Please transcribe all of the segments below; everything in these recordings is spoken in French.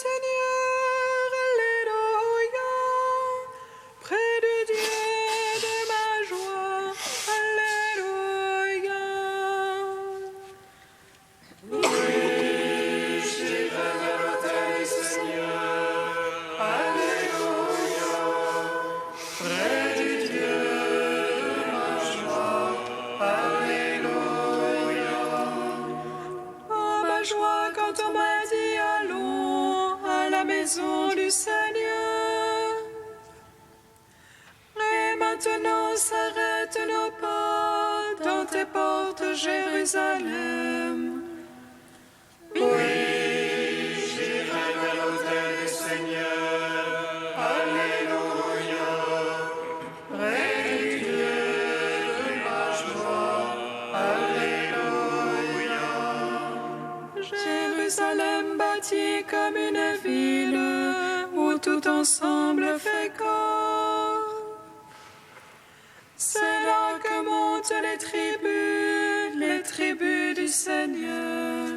Seigneur, Alléluia. Près du Dieu de ma joie, Alléluia. Oui, j'irai vers l'autel du Seigneur, Alléluia. Près du Dieu de ma joie, Alléluia. Oh, ma joie quand on m'a dit allons à la maison du Seigneur. Et maintenant s'arrêtent nos pas dans tes portes, Jérusalem. Oui, j'irai vers l'autel du Seigneur, Alléluia. Près du Dieu de ma joie, Alléluia. Jérusalem bâtie comme une ville où tout ensemble fait corps. C'est là que montent les tribus du Seigneur.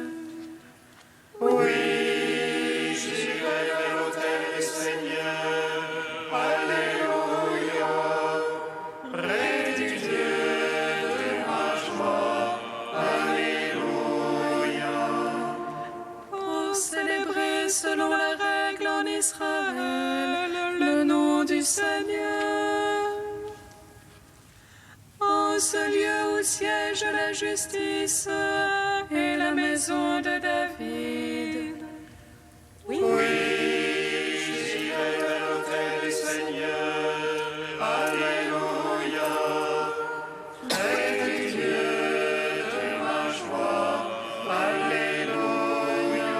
Oui, j'irai vers l'autel du Seigneur, Alléluia. Près du Dieu de ma joie, Alléluia. Pour célébrer selon la règle en Israël le nom du Seigneur. En ce lieu où siège la justice et la maison de David. Oui, j'irai vers l'autel du Seigneur, Alléluia. Près du Dieu de ma joie, Alléluia.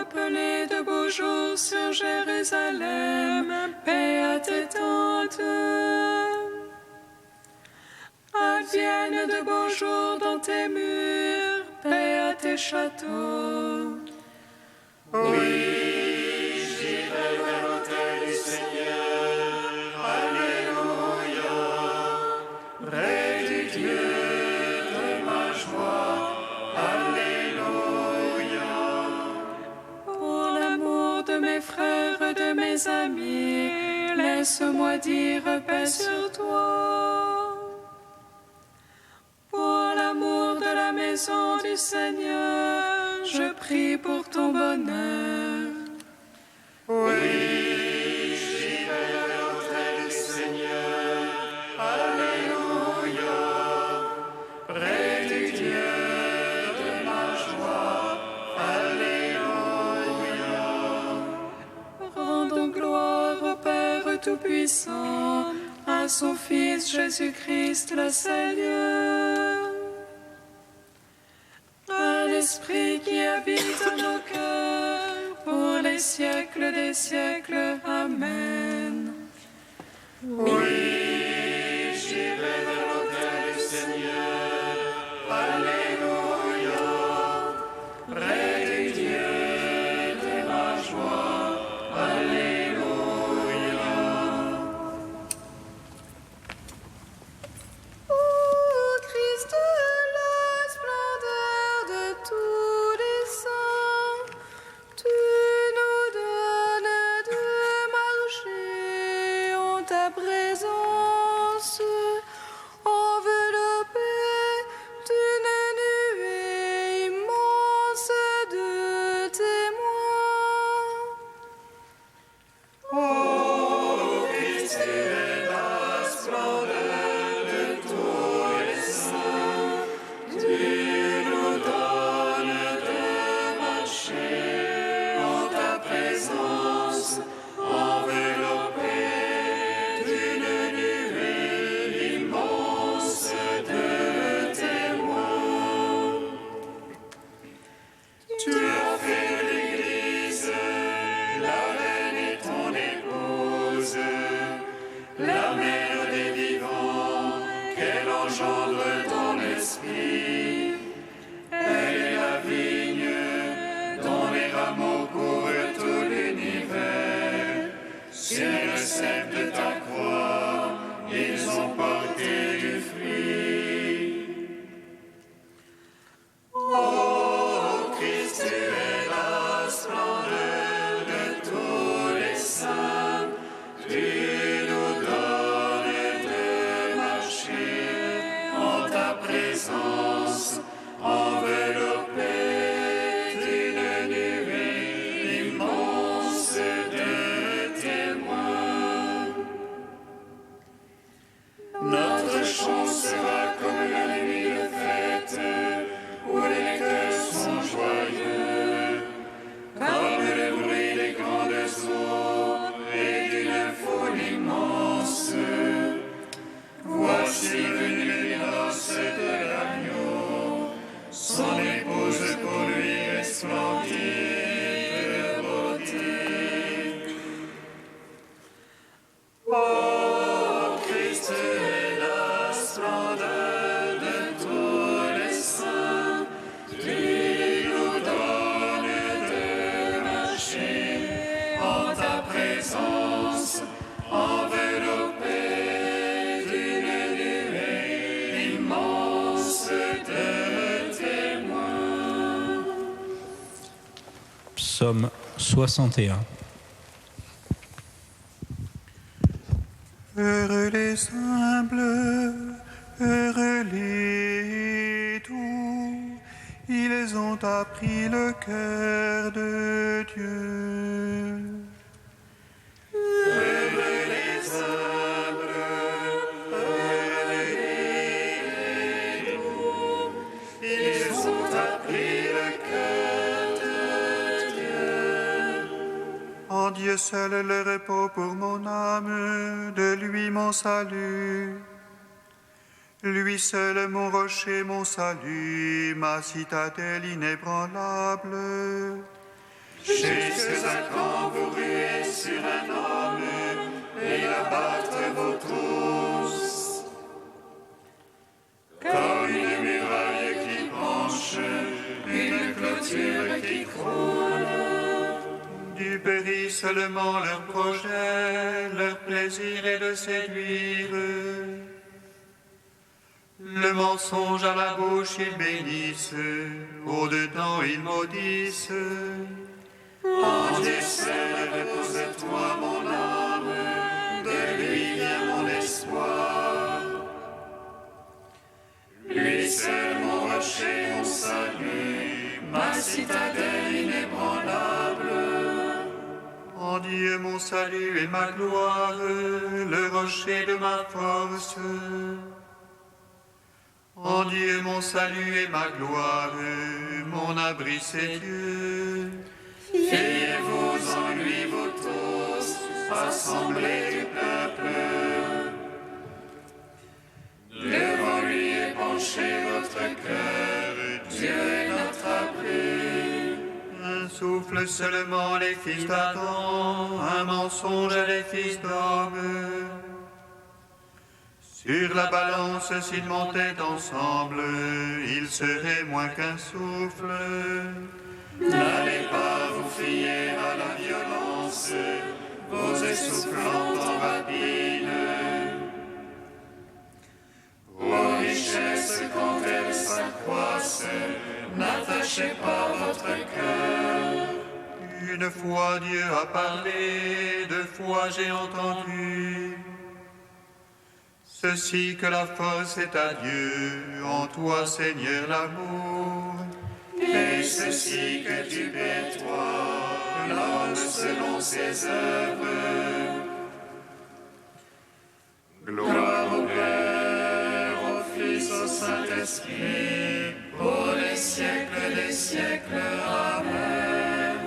Appelez de beaux jours sur Jérusalem, paix à tes tentes. Adviennent de beaux jours dans tes murs, paix à tes châteaux. Oui, j'irai vers l'autel du Seigneur, Alléluia. Près du Dieu de ma joie, Alléluia. Pour l'amour de mes frères et de mes amis, laisse-moi dire paix sur toi. Pour l'amour de la maison du Seigneur, je prie pour ton bonheur. Oui, j'irai vers l'autel du Seigneur, Alléluia. Près du Dieu de ma joie, Alléluia. Rendons gloire au Père Tout-Puissant, à son Fils Jésus-Christ le Seigneur. À l'Esprit qui habite en nos cœurs, pour les siècles des siècles. Amen. Oui, j'irai vers l'autel du Seigneur, Alléluia. Près du Dieu de ma joie, Alléluia. Ô Christ, la splendeur de tous les saints, tu nous donnes de marcher en ta présence, enveloppés d'une nuée immense de témoins. Ô Christ, tu es la splendeur de tous les saints, tu nous donnes de marcher en ta présence, enveloppés d'une nuée immense de témoins. Tu as fait de l'Église la reine et ton épouse, la mère des vivants, qu'elle engendre ton esprit. Elle est la vigne dont les rameaux couvrent tout l'univers. Sur le cep de ta croix, ils ont porté du fruit. Ô Christ, tu es la splendeur Notre chant sera comme la nuit de fête, où les cœurs sont joyeux, comme le bruit des grandes eaux et d'une foule immense. Voici venue les noces de l'agneau, son épouse pour lui resplendit de beauté. Ô Christ est la splendeur de tous les saints, tu nous donnes de marcher en ta présence, enveloppés d'une nuée immense de témoins. Psaume 61. Heureux les humbles, heureux les doux, ils ont appris le cœur de Dieu. Heureux les humbles, heureux les doux, ils ont appris le cœur de Dieu. En Dieu seul le repos pour mon âme, de lui mon salut. Lui seul mon rocher, mon salut, ma citadelle inébranlable. Jusqu'à quand vous ruez sur un homme et l'abattre vos trousses? Comme une muraille qui penche, une clôture qui croule. Du périt seulement leur projet, leur plaisir est de séduire. Le mensonge à la bouche ils bénissent, au-dedans ils maudissent. En Dieu seul repose-toi mon âme, de lui vient mon espoir. Lui seul mon rocher, mon salut, ma citadelle inébranlable. En Dieu mon salut et ma gloire, le rocher de ma force. En Dieu mon salut et ma gloire, mon abri c'est Dieu. Fiez-vous en lui, vous tous, assemblés du peuple. Devant lui est penché votre cœur, Dieu est notre abri. Un souffle seulement les fils d'Adam, un mensonge les fils d'homme. Sur la balance, s'ils montaient ensemble, ils seraient moins qu'un souffle. N'allez pas vous fier à la violence, vos essoufflantes en rapine. Aux richesses quand elles s'accroissent, n'attachez pas votre cœur. Une fois Dieu a parlé, deux fois j'ai entendu. Ceci que la force est à Dieu, en toi Seigneur l'amour. Et ceci que tu paies toi, l'homme selon ses œuvres. Gloire au Père, au Fils, au Saint-Esprit, pour les siècles des siècles. Amen.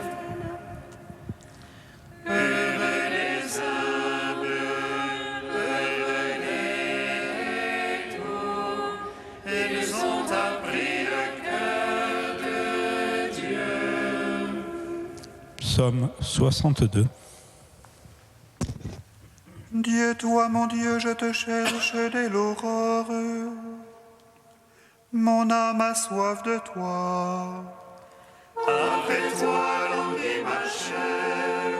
Heureux les humbles, heureux les doux, ils ont appris le cœur de Dieu. Psaume 62. Dieu, toi, mon Dieu, je te cherche dès l'aurore. Mon âme a soif de toi. Après toi, languit ma chair.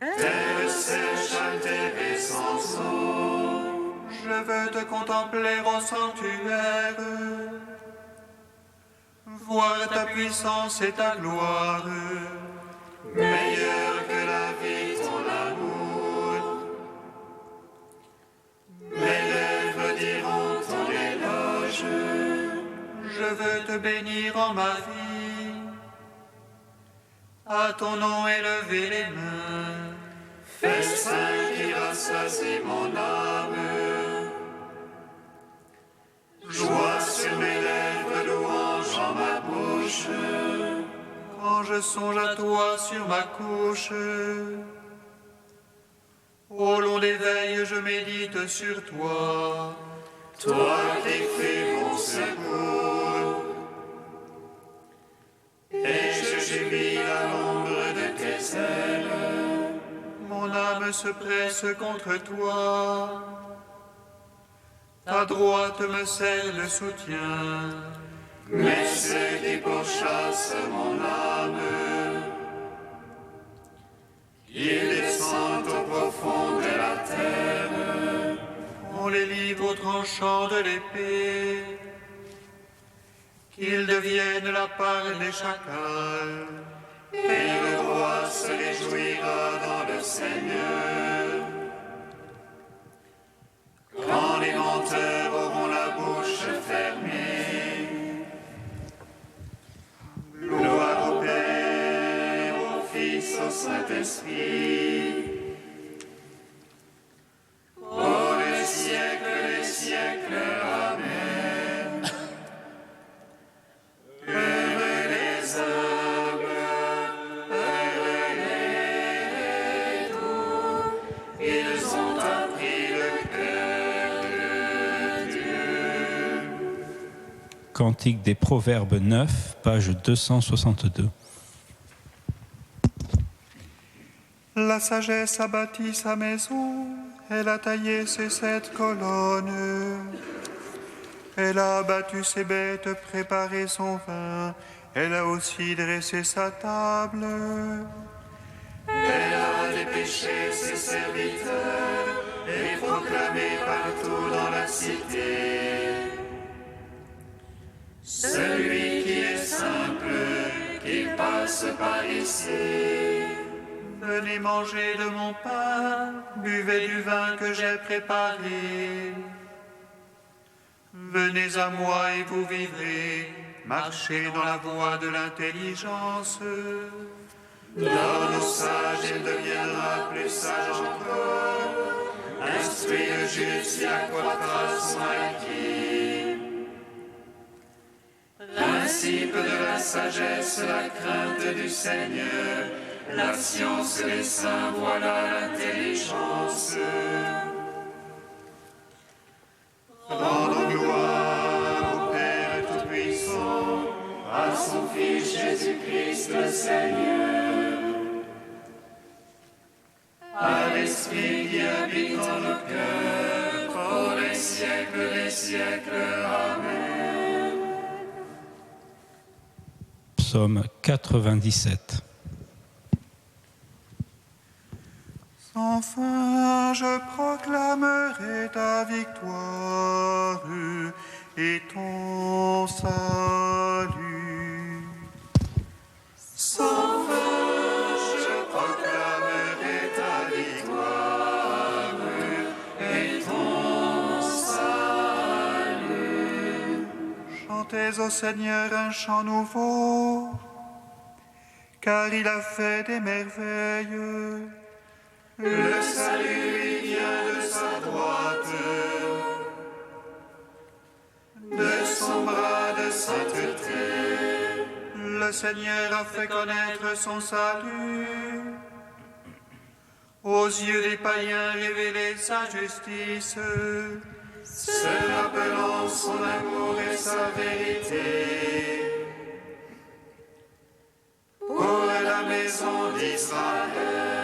Terre sèche, altérée sans eau. Je veux te contempler au sanctuaire, voir ta puissance et ta gloire. Meilleur que la vie, ton amour. Mes lèvres diront ton éloge. Je veux te bénir en ma vie, à ton nom élever les mains. festin qui rassasie mon âme. Joie sur mes lèvres, louange en ma bouche. Quand je songe à toi sur ma couche, au long des veilles, je médite sur toi. Toi qui fais mon secours, et je jubile à l'ombre de tes ailes. Mon âme se presse contre toi. Ta droite me sert le soutien. Mais ceux qui pourchassent mon âme, ils descendent au profond de la terre. On les livre au tranchant de l'épée, qu'ils deviennent la part des chacals. Et le roi se réjouira dans le Seigneur. Quand les menteurs auront la bouche fermée, gloire au Père, au Fils, au Saint-Esprit, pour les siècles des siècles. Amen. Heureux les humbles, heureux les doux, ils ont appris le cœur de Dieu. Cantique des Proverbes 9, page 262. La sagesse a bâti sa maison, elle a taillé ses 7 colonnes. Elle a abattu ses bêtes, préparé son vin, elle a aussi dressé sa table. Elle a dépêché ses serviteurs et proclamé partout dans la cité. Celui qui est simple, qu'il passe par ici. Venez manger de mon pain, buvez du vin que j'ai préparé. Venez à moi et vous vivrez, marchez dans la voie de l'intelligence. Donne aux sages, il deviendra plus sage encore. Instruis le juste, il accroîtra son acquis. Principe de la sagesse, la crainte du Seigneur, la science des saints, voilà l'intelligence. Rendons gloire au Père Tout-Puissant, à son Fils Jésus-Christ le Seigneur, à l'Esprit qui habite en nos cœurs, pour les siècles des siècles. Amen. Psaume 97. Sans fin, je proclamerai ta victoire et ton salut. Sans fin, je proclamerai ta victoire et ton salut. Chantez au Seigneur un chant nouveau, car il a fait des merveilles. Le salut lui vient de sa droite, de son bras de sainteté. Le Seigneur a fait connaître son salut. Aux yeux des païens révélé sa justice. Se rappelant son amour et sa vérité. Pour la maison d'Israël.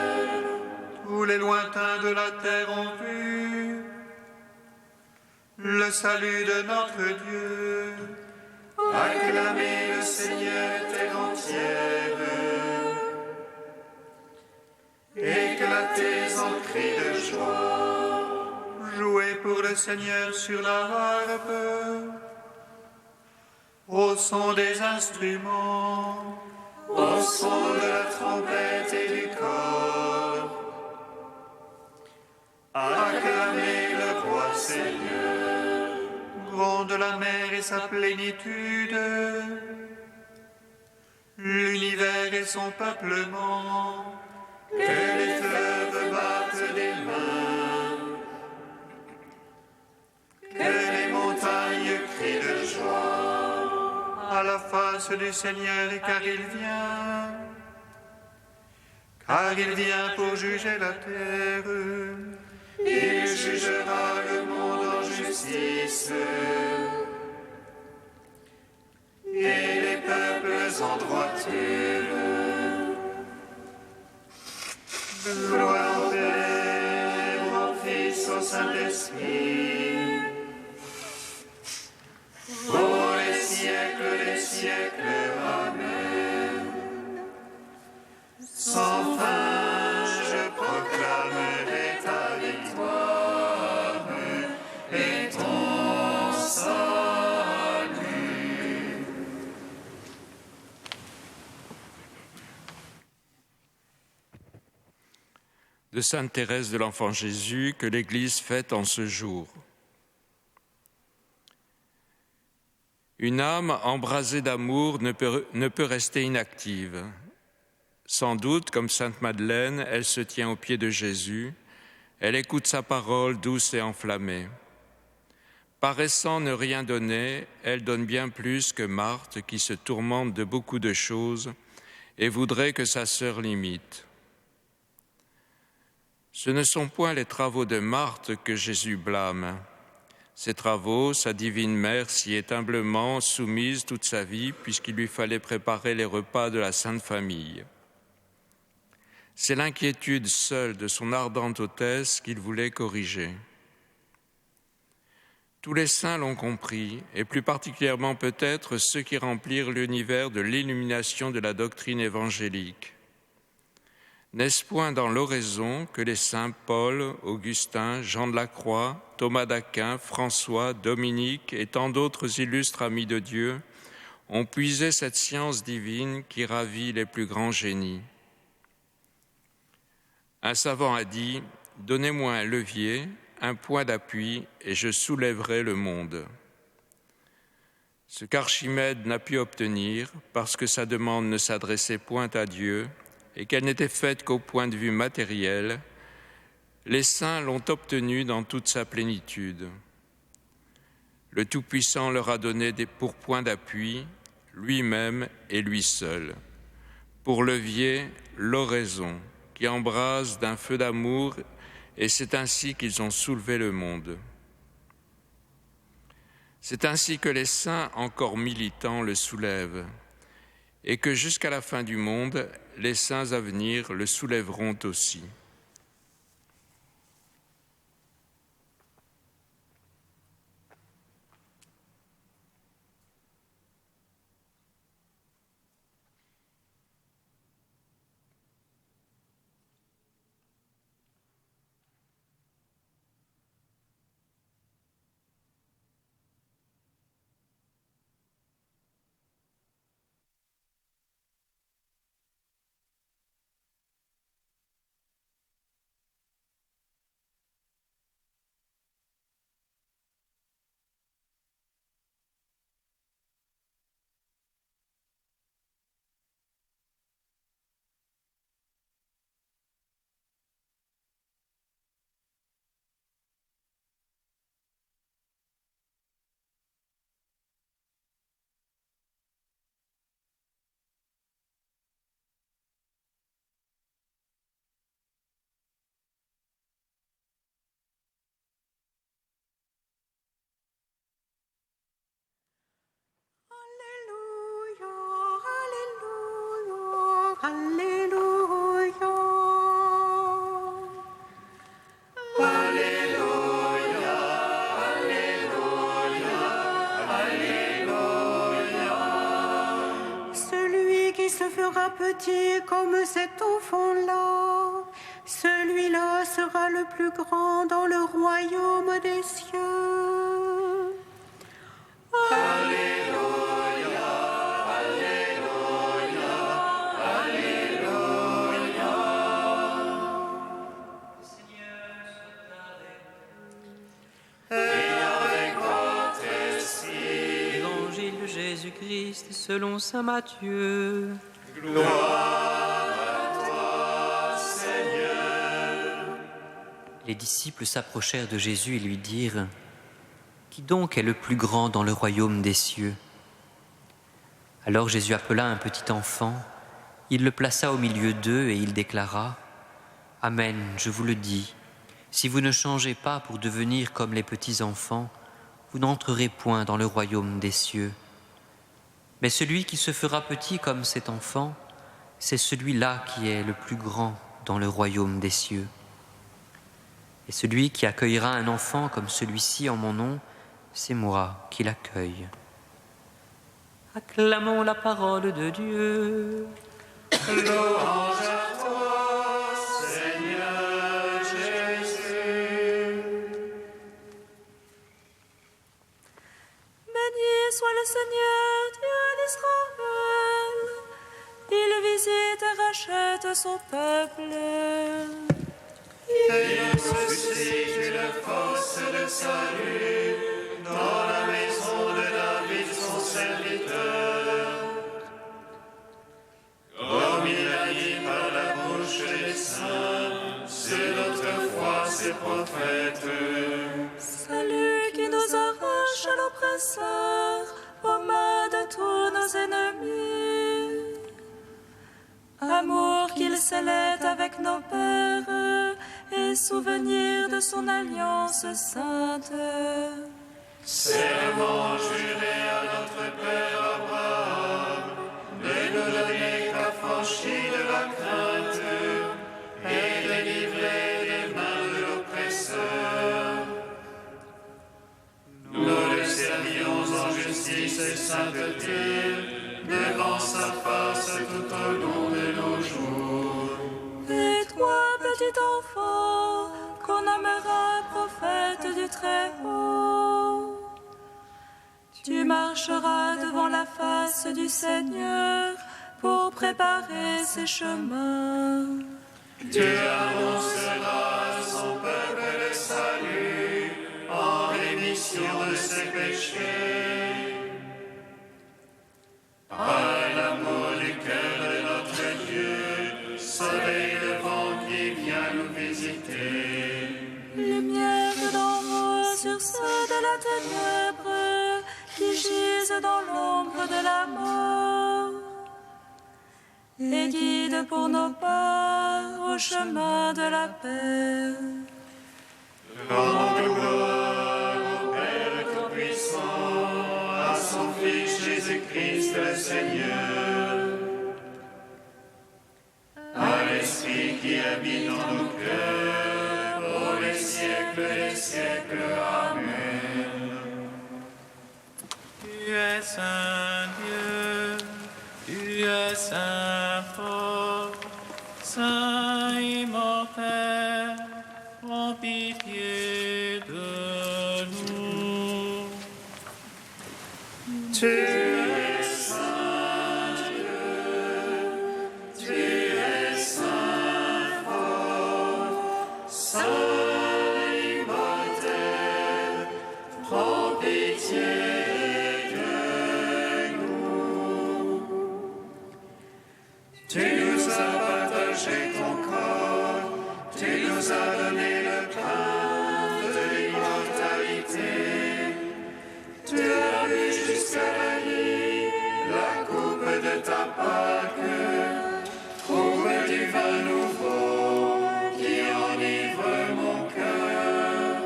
Tous les lointains de la terre ont vu le salut de notre Dieu. Acclamez le Seigneur, terre entière. Éclatez en cris de joie. Jouez pour le Seigneur sur la harpe, au son des instruments, au son de la trompette et du cor. Acclamez le roi Seigneur. Gronde la mer et sa plénitude, l'univers et son peuplement. Que les fleuves battent des mains, que les montagnes crient de joie à la face du Seigneur, car il vient. Car il vient pour juger la terre. Il jugera le monde en justice et les peuples en droiture. Gloire au Père, au Fils, au Saint-Esprit, Pour les siècles des siècles. Amen. Sans fin, je proclamerai ta victoire et ton salut. De Sainte Thérèse de l'Enfant Jésus que l'Église fête en ce jour. Une âme embrasée d'amour ne peut rester inactive. Sans doute, comme Sainte Madeleine, elle se tient aux pieds de Jésus, elle écoute sa parole douce et enflammée. Paraissant ne rien donner, elle donne bien plus que Marthe qui se tourmente de beaucoup de choses et voudrait que sa sœur l'imite. Ce ne sont point les travaux de Marthe que Jésus blâme. Ses travaux, sa divine mère s'y est humblement soumise toute sa vie puisqu'il lui fallait préparer les repas de la Sainte Famille. C'est l'inquiétude seule de son ardente hôtesse qu'il voulait corriger. Tous les saints l'ont compris, et plus particulièrement peut-être ceux qui remplirent l'univers de l'illumination de la doctrine évangélique. N'est-ce point dans l'oraison que les saints Paul, Augustin, Jean de la Croix, Thomas d'Aquin, François, Dominique et tant d'autres illustres amis de Dieu ont puisé cette science divine qui ravit les plus grands génies? Un savant a dit « Donnez-moi un levier, un point d'appui, et je soulèverai le monde ». Ce qu'Archimède n'a pu obtenir, parce que sa demande ne s'adressait point à Dieu, et qu'elle n'était faite qu'au point de vue matériel, les saints l'ont obtenu dans toute sa plénitude. Le Tout-Puissant leur a donné pour point d'appui lui-même et lui seul. Pour levier, l'oraison, qui embrase d'un feu d'amour, et c'est ainsi qu'ils ont soulevé le monde. C'est ainsi que les saints, encore militants, le soulèvent, et que jusqu'à la fin du monde, les saints à venir le soulèveront aussi. Petit comme cet enfant-là, celui-là sera le plus grand dans le royaume des cieux. Alléluia, Alléluia, Alléluia. Seigneur soit avec et avec votre esprit. Évangile de Jésus-Christ selon saint Matthieu. Gloire à toi, Seigneur. les disciples s'approchèrent de Jésus et lui dirent : « Qui donc est le plus grand dans le royaume des cieux ?» Alors Jésus appela un petit enfant, il le plaça au milieu d'eux et il déclara : « Amen, je vous le dis, si vous ne changez pas pour devenir comme les petits enfants, vous n'entrerez point dans le royaume des cieux. Mais celui qui se fera petit comme cet enfant, c'est celui-là qui est le plus grand dans le royaume des cieux. Et celui qui accueillera un enfant comme celui-ci en mon nom, c'est moi qui l'accueille. » Acclamons la parole de Dieu. Louange à toi, Seigneur Jésus. Béni soit le Seigneur, Dieu d'Israël. Il visite et rachète son peuple. Il suscite une force de salut dans la maison de David, son serviteur. Comme il a dit par la bouche des saints, c'est notre foi, ses prophètes. Salut qui nous arrache à l'oppresseur, aux mains de tous nos ennemis. Amour qu'il scellait avec nos pères, et souvenir de son alliance sainte. Serment juré à notre Père Abraham, de nous donner qu'affranchis de la crainte et délivrer des mains de l'oppresseur. Nous le servions en justice et sainteté, devant sa face tout au long de nos jours. Et toi, petit enfant, qu'on nommera prophète du Très-Haut, tu marcheras devant la face du Seigneur pour préparer ses chemins. Tu annonceras à son peuple le salut en rémission de ses péchés. Par l'amour du cœur de notre Dieu, soleil levant qui vient nous visiter. Lumière d'en haut sur ceux de la ténèbre qui gisent dans l'ombre de la mort, et guide pour nos pas au chemin de la paix. Rendons gloire au Père Tout-Puissant, à son Fils Jésus-Christ le Seigneur, à l'Esprit qui habite dans nos cœurs, pour les siècles des siècles. Amen. Tu es saint Dieu, tu es saint fort, saint immortel, prends pitié de nous. Tu es saint Dieu, tu es saint fort, saint immortel, prends pitié. Tu nous as partagé ton corps, tu nous as donné le pain de l'immortalité. Tu as bu jusqu'à la nuit la coupe de ta Pâque, coupe du vin nouveau qui enivre mon cœur.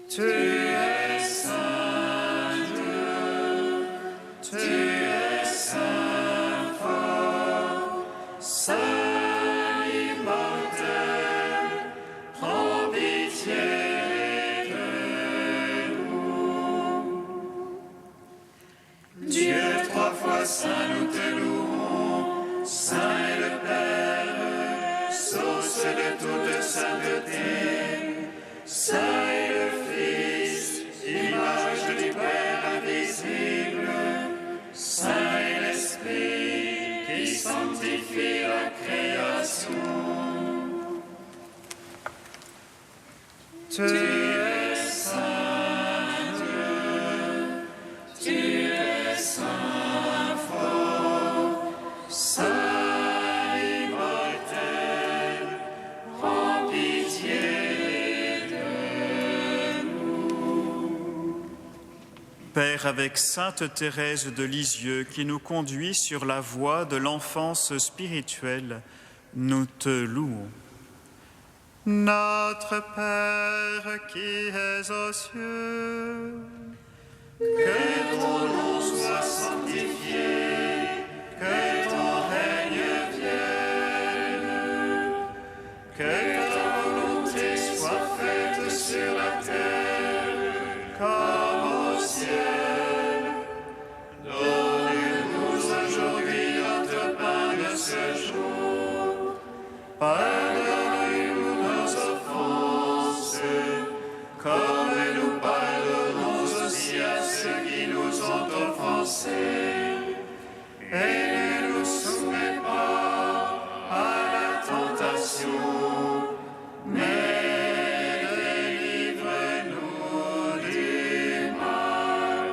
Tu es saint Dieu, tu es saint fort, saint immortel, prends pitié de nous. Dieu trois fois saint, nous te louons, saint est le Père, source de toute sainteté, saint est le Fils, image du Père invisible, saint est l'Esprit qui sanctifie la création. Tu es saint Dieu, tu es saint fort, saint immortel, Père avec Sainte Thérèse de Lisieux, qui nous conduit sur la voie de l'enfance spirituelle, nous te louons. Notre Père qui es aux cieux, Que ton nom soit sanctifié, que ton règne vienne, que ta volonté soit faite sur la terre comme au ciel. Donne-nous aujourd'hui notre pain de ce jour. Pardonne-nous nos offenses, comme nous pardonnons aussi à ceux qui nous ont offensés. Et ne nous soumets pas à la tentation, mais délivre-nous du mal.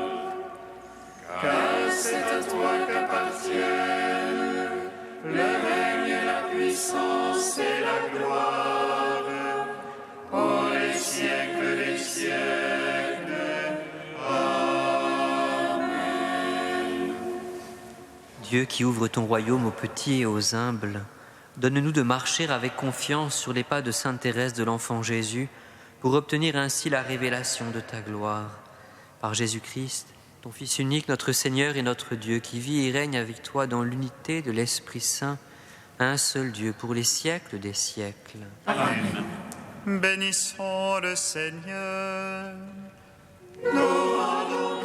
Car c'est à toi qu'appartiennent le règne, la puissance et la gloire, pour les siècles des siècles. Amen. Dieu qui ouvre ton royaume aux petits et aux humbles, donne-nous de marcher avec confiance sur les pas de Sainte Thérèse de l'Enfant Jésus, pour obtenir ainsi la révélation de ta gloire. Par Jésus-Christ, ton Fils unique, notre Seigneur et notre Dieu, qui vit et règne avec toi dans l'unité de l'Esprit Saint, un seul Dieu, pour les siècles des siècles. Amen. Bénissons le Seigneur. Nous rendons